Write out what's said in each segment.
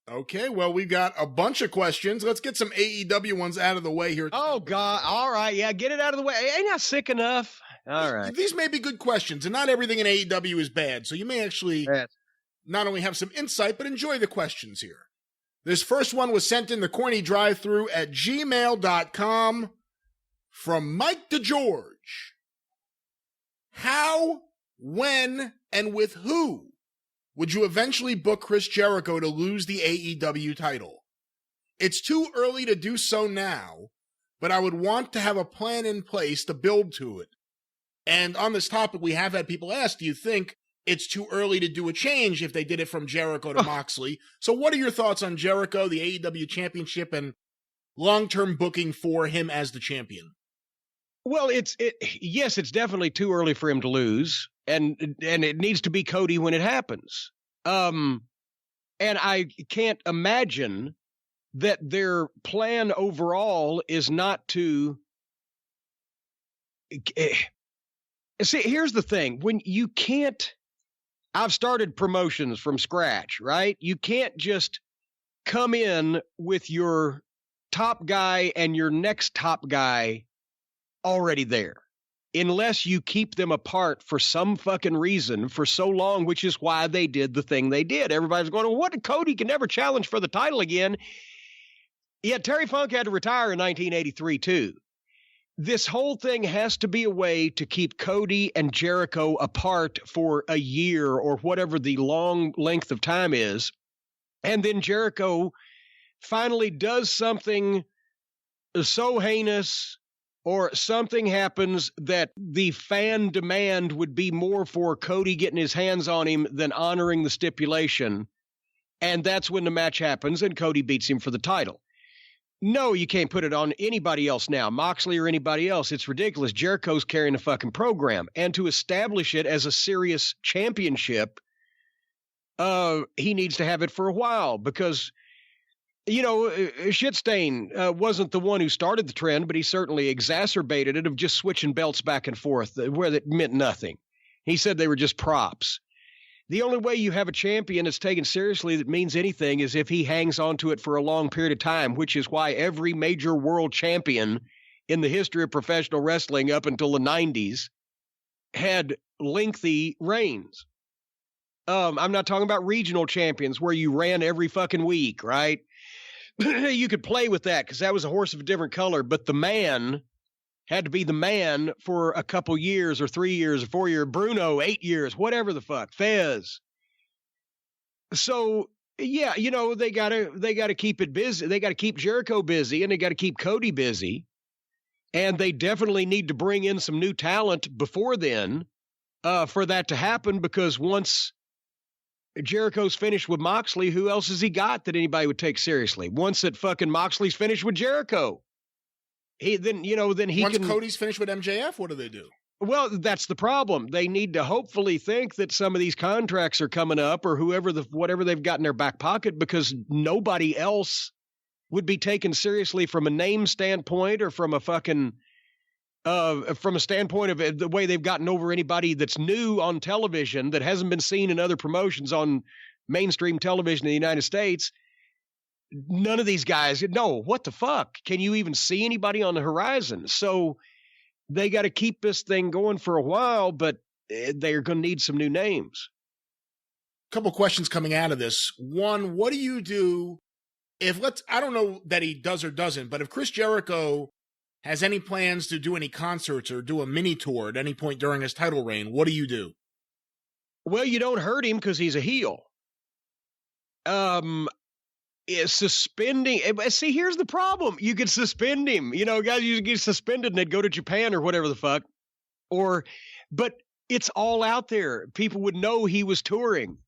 Okay, well, we've got a bunch of questions. Let's get some AEW ones out of the way here. Oh, God. All right. Yeah, get it out of the way. Ain't I sick enough? All right. These may be good questions, and not everything in AEW is bad, so you may actually not only have some insight, but enjoy the questions here. This first one was sent in the corny drive-thru at gmail.com from Mike DeGeorge. How, when, and with who would you eventually book Chris Jericho to lose the AEW title? It's too early to do so now, but I would want to have a plan in place to build to it. And on this topic, we have had people ask, do you think it's too early to do a change if they did it from Jericho to Moxley? So what are your thoughts on Jericho, the AEW championship, and long-term booking for him as the champion? Well, yes, it's definitely too early for him to lose, and it needs to be Cody when it happens. And I can't imagine that their plan overall is not to see. Here's the thing: when you can't, I've started promotions from scratch, right? You can't just come in with your top guy and your next top guy already there, unless you keep them apart for some fucking reason for so long, which is why they did the thing they did. Everybody's going, well, what? Cody can never challenge for the title again. Yeah, Terry Funk had to retire in 1983 too. This whole thing has to be a way to keep Cody and Jericho apart for a year or whatever the long length of time is. And then Jericho finally does something so heinous, or something happens that the fan demand would be more for Cody getting his hands on him than honoring the stipulation. And that's when the match happens and Cody beats him for the title. No, you can't put it on anybody else now, Moxley or anybody else. It's ridiculous. Jericho's carrying the fucking program. And to establish it as a serious championship, he needs to have it for a while because, you know, Shitstain wasn't the one who started the trend, but he certainly exacerbated it of just switching belts back and forth where that meant nothing. He said they were just props. The only way you have a champion that's taken seriously that means anything is if he hangs on to it for a long period of time, which is why every major world champion in the history of professional wrestling up until the 90s had lengthy reigns. I'm not talking about regional champions where you ran every fucking week, right? You could play with that because that was a horse of a different color, but the man had to be the man for a couple years or 3 years or 4 years. Bruno, 8 years, whatever the fuck. Fez. So, yeah, you know, they gotta keep it busy. They got to keep Jericho busy and they got to keep Cody busy. And they definitely need to bring in some new talent before then for that to happen, because once Jericho's finished with Moxley, who else has he got that anybody would take seriously? Once that fucking Moxley's finished with Jericho, once Cody's finished with MJF, what do they do? Well, that's the problem. They need to hopefully think that some of these contracts are coming up, or whatever they've got in their back pocket, because nobody else would be taken seriously from a name standpoint or from a fucking from a standpoint of the way they've gotten over anybody that's new on television that hasn't been seen in other promotions on mainstream television in the United States. None of these guys know what the fuck. Can you even see anybody on the horizon? So they got to keep this thing going for a while, but they're going to need some new names. A couple questions coming out of this. One, what do you do if I don't know that he does or doesn't, but if Chris Jericho has any plans to do any concerts or do a mini tour at any point during his title reign, what do you do? Well, you don't hurt him because he's a heel. Suspending. See, here's the problem. You could suspend him. You know, guys usually get suspended and they'd go to Japan or whatever the fuck. But it's all out there. People would know he was touring.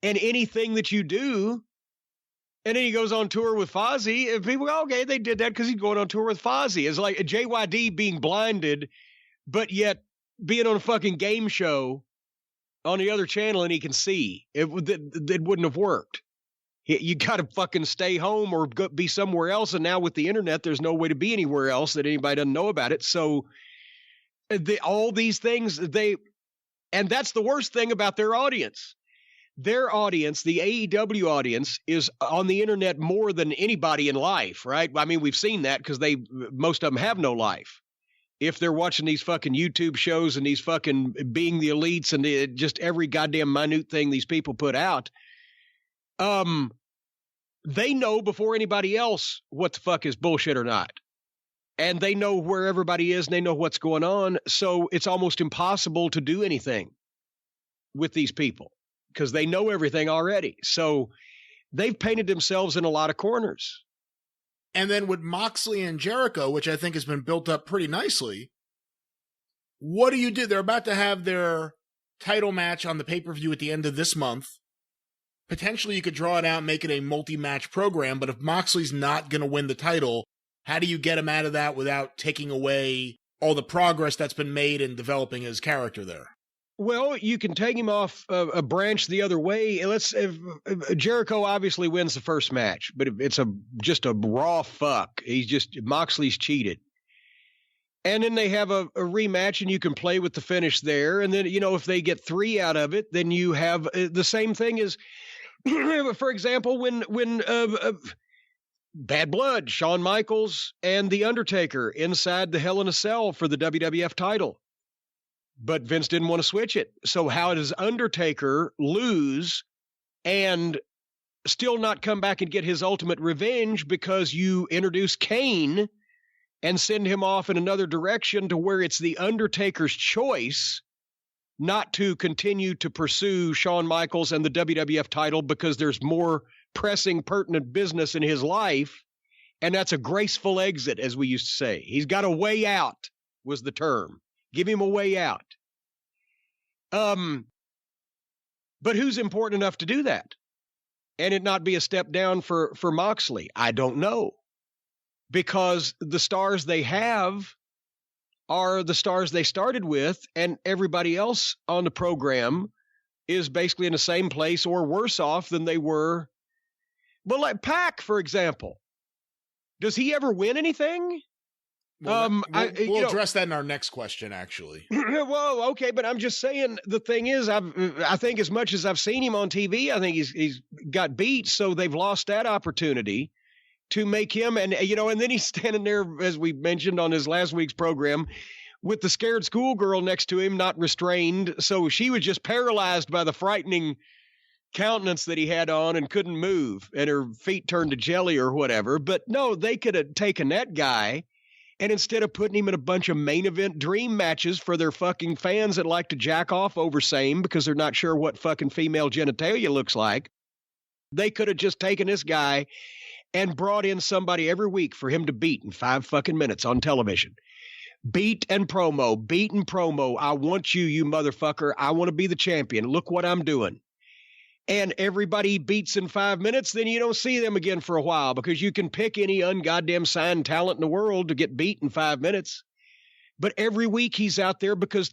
And anything that you do, and then he goes on tour with Fozzy, and people go, okay, they did that because he's going on tour with Fozzy. It's like a JYD being blinded, but yet being on a fucking game show on the other channel and he can see. It wouldn't have worked. You got to fucking stay home or be somewhere else. And now with the internet, there's no way to be anywhere else that anybody doesn't know about it. So all these things, and that's the worst thing about their audience. their audience, the AEW audience, is on the internet more than anybody in life, right? I mean, we've seen that because most of them have no life. If they're watching these fucking YouTube shows and these fucking Being the Elites and just every goddamn minute thing these people put out, they know before anybody else what the fuck is bullshit or not. And they know where everybody is and they know what's going on. So it's almost impossible to do anything with these people because they know everything already. So they've painted themselves in a lot of corners. And then with Moxley and Jericho, which I think has been built up pretty nicely, what do you do? They're about to have their title match on the pay-per-view at the end of this month. Potentially you could draw it out and make it a multi-match program, but if Moxley's not going to win the title, how do you get him out of that without taking away all the progress that's been made in developing his character there? Well, you can take him off a branch the other way. If Jericho obviously wins the first match, but it's just a raw fuck. Moxley's cheated. And then they have a rematch and you can play with the finish there. And then, if they get 3 out of it, then you have the same thing as, for example, when Bad Blood, Shawn Michaels and The Undertaker inside the Hell in a Cell for the WWF title. But Vince didn't want to switch it. So how does Undertaker lose and still not come back and get his ultimate revenge because you introduce Kane and send him off in another direction to where it's the Undertaker's choice not to continue to pursue Shawn Michaels and the WWF title because there's more pressing, pertinent business in his life. And that's a graceful exit, as we used to say. He's got a way out, was the term. Give him a way out. But who's important enough to do that? And it not be a step down for Moxley? I don't know. Because the stars they have are the stars they started with, and everybody else on the program is basically in the same place or worse off than they were. But like Pac, for example, does he ever win anything? We'll address that in our next question, actually. Well, okay, but I'm just saying the thing is, I think as much as I've seen him on TV, I think he's got beat, so they've lost that opportunity to make him, and then he's standing there, as we mentioned on his last week's program, with the scared schoolgirl next to him, not restrained, so she was just paralyzed by the frightening countenance that he had on and couldn't move, and her feet turned to jelly or whatever. But no, they could have taken that guy, and instead of putting him in a bunch of main event dream matches for their fucking fans that like to jack off over same because they're not sure what fucking female genitalia looks like, they could have just taken this guy and brought in somebody every week for him to beat in 5 fucking minutes on television. Beat and promo. I want you, you motherfucker. I want to be the champion. Look what I'm doing. And everybody beats in 5 minutes, then you don't see them again for a while because you can pick any ungoddamn signed talent in the world to get beat in 5 minutes. But every week he's out there because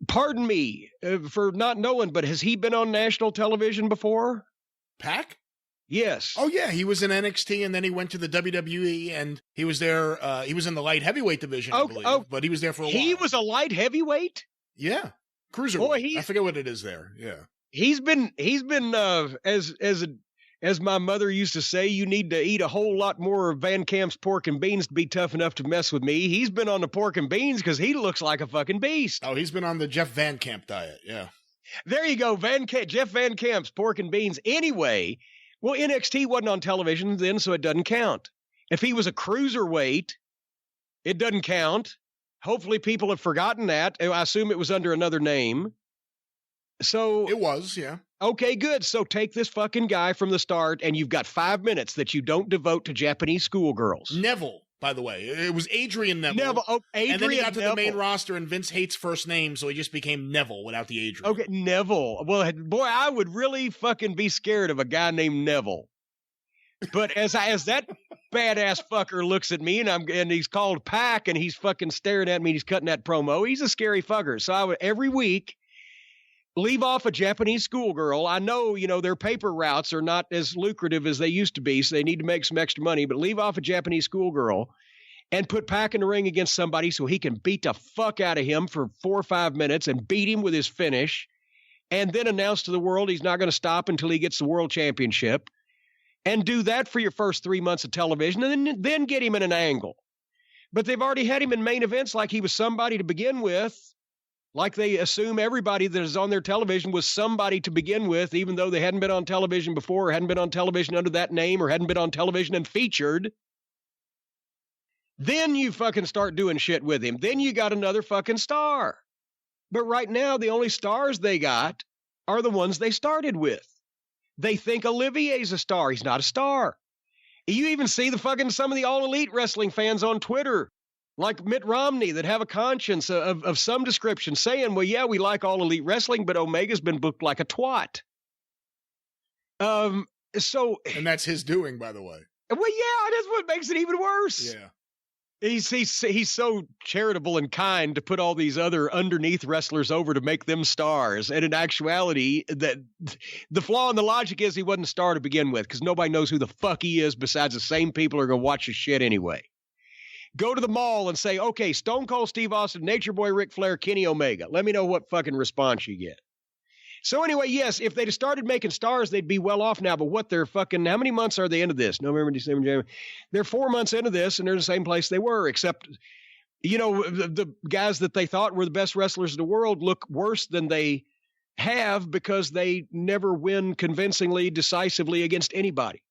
pardon me for not knowing, but has he been on national television before? Pac? Yes. Oh, yeah. He was in NXT and then he went to the WWE and he was there. He was in the light heavyweight division, I believe, but he was there for a while. He was a light heavyweight? Yeah. Cruiserweight. Boy, I forget what it is there. Yeah. He's been as my mother used to say, you need to eat a whole lot more of Van Camp's pork and beans to be tough enough to mess with me. He's been on the pork and beans because he looks like a fucking beast. Oh, he's been on the Jeff Van Camp diet. Yeah. There you go. Jeff Van Camp's pork and beans. Anyway, well, NXT wasn't on television then, so it doesn't count. If he was a cruiserweight, it doesn't count. Hopefully people have forgotten that. I assume it was under another name. So it was, yeah. Okay, good. So take this fucking guy from the start, and you've got 5 minutes that you don't devote to Japanese schoolgirls. Neville, by the way. It was Adrian Neville. Adrian and then he got to Neville. the main roster, and Vince hates first name, so he just became Neville without the Adrian. Okay, Neville. Well, boy, I would really fucking be scared of a guy named Neville. But as that badass fucker looks at me, and he's called Pac, and he's fucking staring at me, and he's cutting that promo, he's a scary fucker. So I would every week leave off a Japanese schoolgirl. I know, their paper routes are not as lucrative as they used to be, so they need to make some extra money, but leave off a Japanese schoolgirl and put Pac in the ring against somebody so he can beat the fuck out of him for 4 or 5 minutes and beat him with his finish and then announce to the world he's not going to stop until he gets the world championship, and do that for your first 3 months of television, and then get him in an angle. But they've already had him in main events like he was somebody to begin with, like they assume everybody that is on their television was somebody to begin with, even though they hadn't been on television before, or hadn't been on television under that name, or hadn't been on television and featured. Then you fucking start doing shit with him. Then you got another fucking star. But right now, the only stars they got are the ones they started with. They think Olivier's a star. He's not a star. You even see some of the All Elite Wrestling fans on Twitter, like Mitt Romney, that have a conscience of some description, saying, well, yeah, we like All Elite Wrestling, but Omega's been booked like a twat. And that's his doing, by the way. Well, yeah, that's what makes it even worse. Yeah. He's so charitable and kind to put all these other underneath wrestlers over to make them stars. And in actuality, that the flaw in the logic is he wasn't a star to begin with, because nobody knows who the fuck he is besides the same people who are going to watch his shit anyway. Go to the mall and say, okay, Stone Cold Steve Austin, Nature Boy Ric Flair, Kenny Omega. Let me know what fucking response you get. So anyway, yes, if they'd have started making stars, they'd be well off now. But what they're fucking, how many months are they into this? November, December, January. They're 4 months into this, and they're in the same place they were, except, the guys that they thought were the best wrestlers in the world look worse than they have because they never win convincingly, decisively against anybody.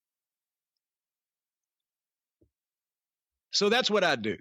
So that's what I'd do.